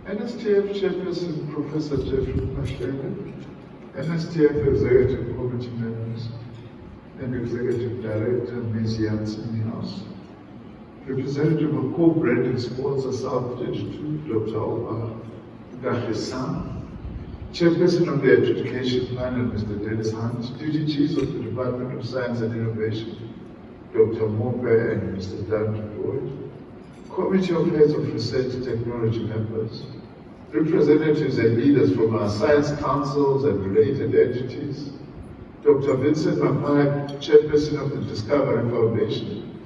NSTF Chairperson Professor Jeffrey Mashlele, NSTF Executive Committee members, and Executive Director Ms. Janssen House, representative of co-branded sponsor South 22, Dr. Omar Gahesan, Chairperson of the Education Panel, Mr. Dennis Hunt, Duty Chiefs of the Department of Science and Innovation, Dr. Mope and Mr. Dan Floyd, Committee of Heads of Research and Technology members, representatives and leaders from our science councils and related entities, Dr. Vincent Mapai, Chairperson of the Discovery Foundation,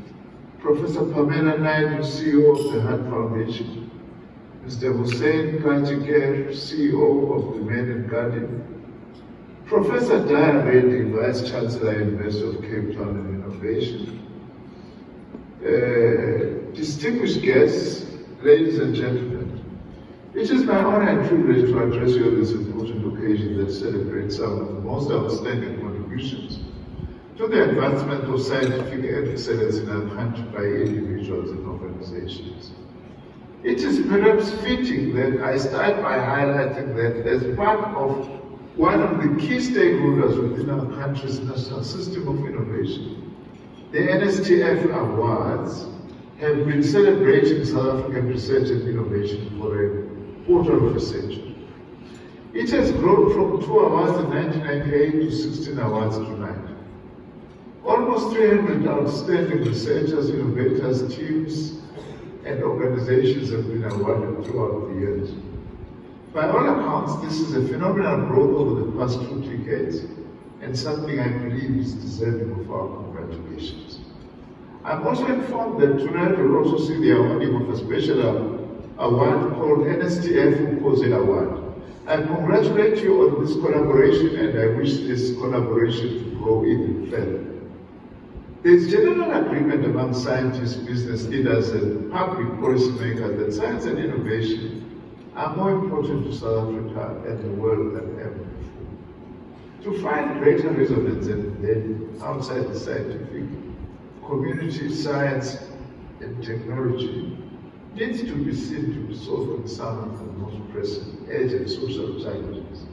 Professor Pamela Naidu, CEO of the Heart Foundation, Mr. Hussein Kanjiker, CEO of the Men and Guardian, Professor Daya Reddy, Vice Chancellor, University of Cape Town and Innovation, distinguished guests, ladies and gentlemen, it is my honor and privilege to address you on this important occasion that celebrates some of the most outstanding contributions to the advancement of scientific excellence in our country by individuals and organizations. It is perhaps fitting that I start by highlighting that as part of one of the key stakeholders within our country's national system of innovation, the NSTF Awards have been celebrating South African research and innovation for a quarter of a century. It has grown from 2 awards in 1998 to 16 awards tonight. Almost 300 outstanding researchers, innovators, teams, and organizations have been awarded throughout the years. By all accounts, this is a phenomenal growth over the past 2 decades, and something I believe is deserving of our congratulations. I'm also informed that tonight we'll also see the awarding of a special award called NSTF Ukoze Award. I congratulate you on this collaboration, and I wish this collaboration to grow even further. There is general agreement among scientists, business leaders, and public policymakers that science and innovation are more important to South Africa and the world than ever before. To find greater resonance than outside the scientific community, science and technology needs to be seen to be solving some of the most pressing, urgent social challenges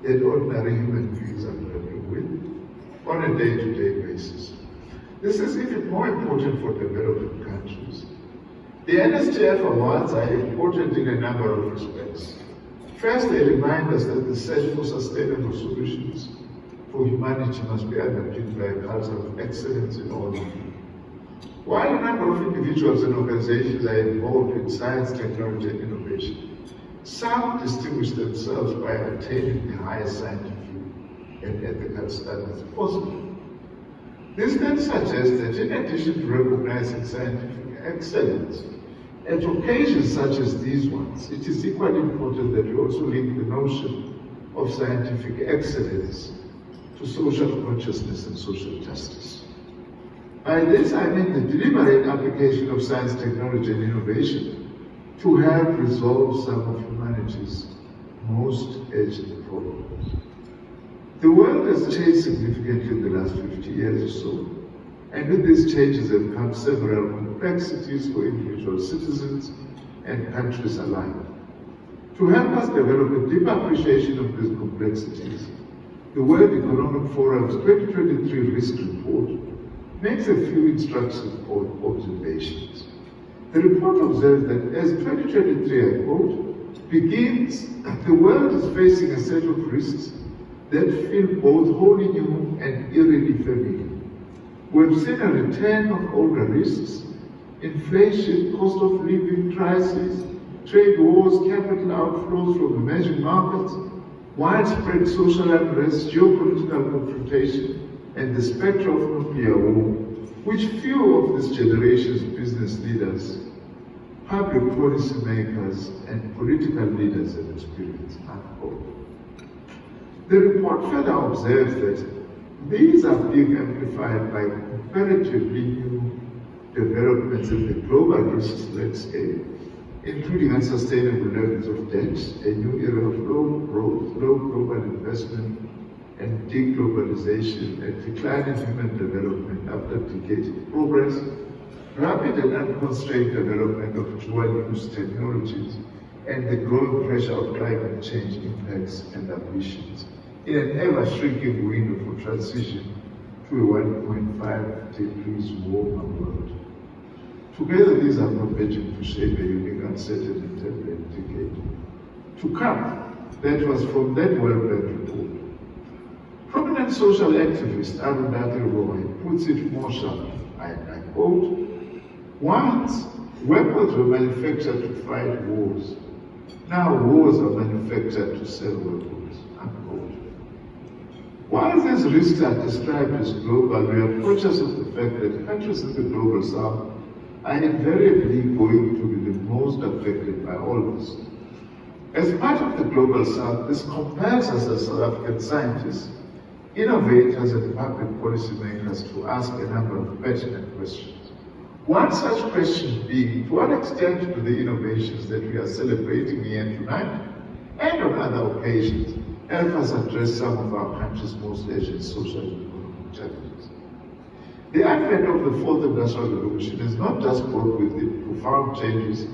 that ordinary human beings are grappling with on a day-to-day basis. This is even more important for developing countries. The NSTF Awards are important in a number of respects. First, they remind us that the search for sustainable solutions for humanity must be underpinned by a culture of excellence in all areas. While a number of individuals and organizations are involved in science, technology, and innovation, some distinguish themselves by attaining the highest scientific and ethical standards possible. This then suggests that in addition to recognizing scientific excellence, at occasions such as these ones, it is equally important that we also link the notion of scientific excellence to social consciousness and social justice. By this, I mean the deliberate application of science, technology, and innovation to help resolve some of humanity's most urgent problems. The world has changed significantly in the last 50 years or so, and with these changes have come several complexities for individual citizens and countries alike. To help us develop a deep appreciation of these complexities, the World Economic Forum's 2023 Risk Report makes a few instructive observations. The report observes that as 2023, I quote, begins, the world is facing a set of risks that feel both wholly new and eerily familiar. We've seen a return of older risks: inflation, cost of living crisis, trade wars, capital outflows from emerging markets, widespread social unrest, geopolitical confrontation, and the spectre of nuclear war, which few of this generation's business leaders, public policy makers, and political leaders have experienced. The report further observes that these are being amplified by comparatively new developments in the global risks landscape, including unsustainable levels of debt, a new era of low growth, low global investment, and deglobalization, and declining human development after decades of progress, rapid and unconstrained development of dual-use technologies, and the growing pressure of climate change impacts and ambitions in an ever-shrinking window for transition to a 1.5 degrees warmer world. Together, these are converging to shape a unique, uncertain, and turbulent decade. To come, that was from that World Bank report. Prominent social activist Arundhati Roy puts it more sharply, I quote, "Once, weapons were manufactured to fight wars. Now wars are manufactured to sell weapons," unquote. While these risks are described as global, we are conscious of the fact that countries in the global south are invariably going to be the most affected by all this. As part of the global south, this compels us as South African scientists, innovators and public policymakers to ask a number of pertinent questions. One such question being, to what extent do the innovations that we are celebrating here tonight and on other occasions help us address some of our country's most urgent social and economic challenges? The advent of the fourth industrial revolution has not just brought with it profound changes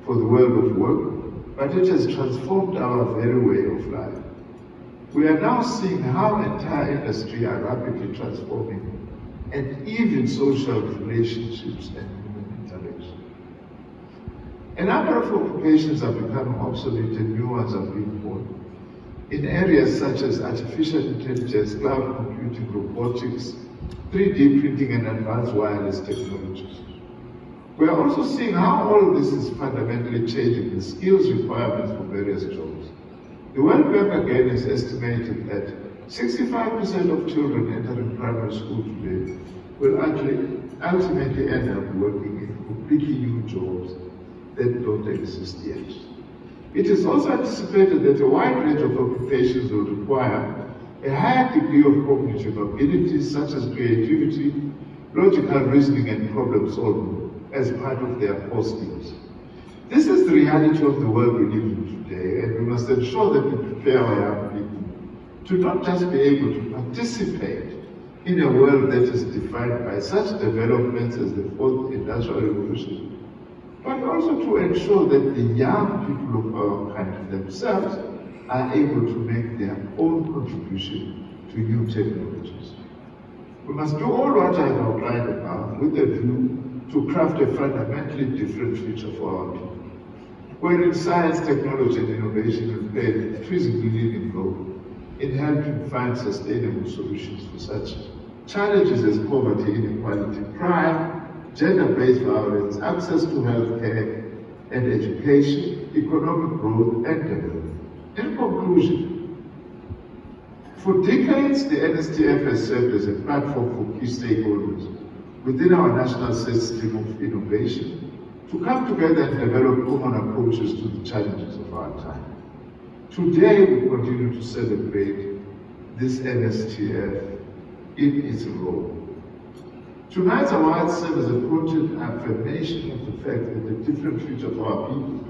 for the world of work, but it has transformed our very way of life. We are now seeing how entire industry are rapidly transforming, and even social relationships and human interaction. A number of occupations are becoming obsolete and new ones are being born. In areas such as artificial intelligence, cloud computing, robotics, 3D printing, and advanced wireless technologies. We are also seeing how all this is fundamentally changing the skills requirements for various jobs. The World Bank again has estimated that 65% of children entering primary school today will ultimately end up working in completely new jobs that don't exist yet. It is also anticipated that a wide range of occupations will require a higher degree of cognitive abilities such as creativity, logical reasoning, and problem solving as part of their core skills. This is the reality of the world we live in today, and we must ensure that we prepare our young people to not just be able to participate in a world that is defined by such developments as the fourth industrial revolution, but also to ensure that the young people of our country themselves are able to make their own contribution to new technologies. We must do all what I have outlined above with a view to craft a fundamentally different future for our people, wherein science, technology, and innovation will play an intrinsically leading role in helping find sustainable solutions for such challenges as poverty, inequality, crime, gender-based violence, access to healthcare and education, economic growth, and development. In conclusion, for decades, the NSTF has served as a platform for key stakeholders within our national system of innovation to come together and develop common approaches to the challenges of our time. Today, we continue to celebrate this NSTF in its role. Tonight's awards serve as a potent affirmation of the fact that the different future of our people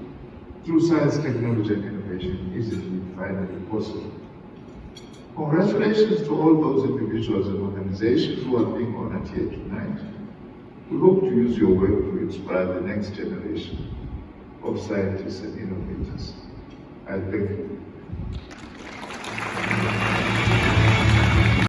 through science, technology, and innovation is indeed finally possible. Congratulations to all those individuals and organizations who are being honored here tonight. We hope to use your work to inspire the next generation of scientists and innovators. I thank you.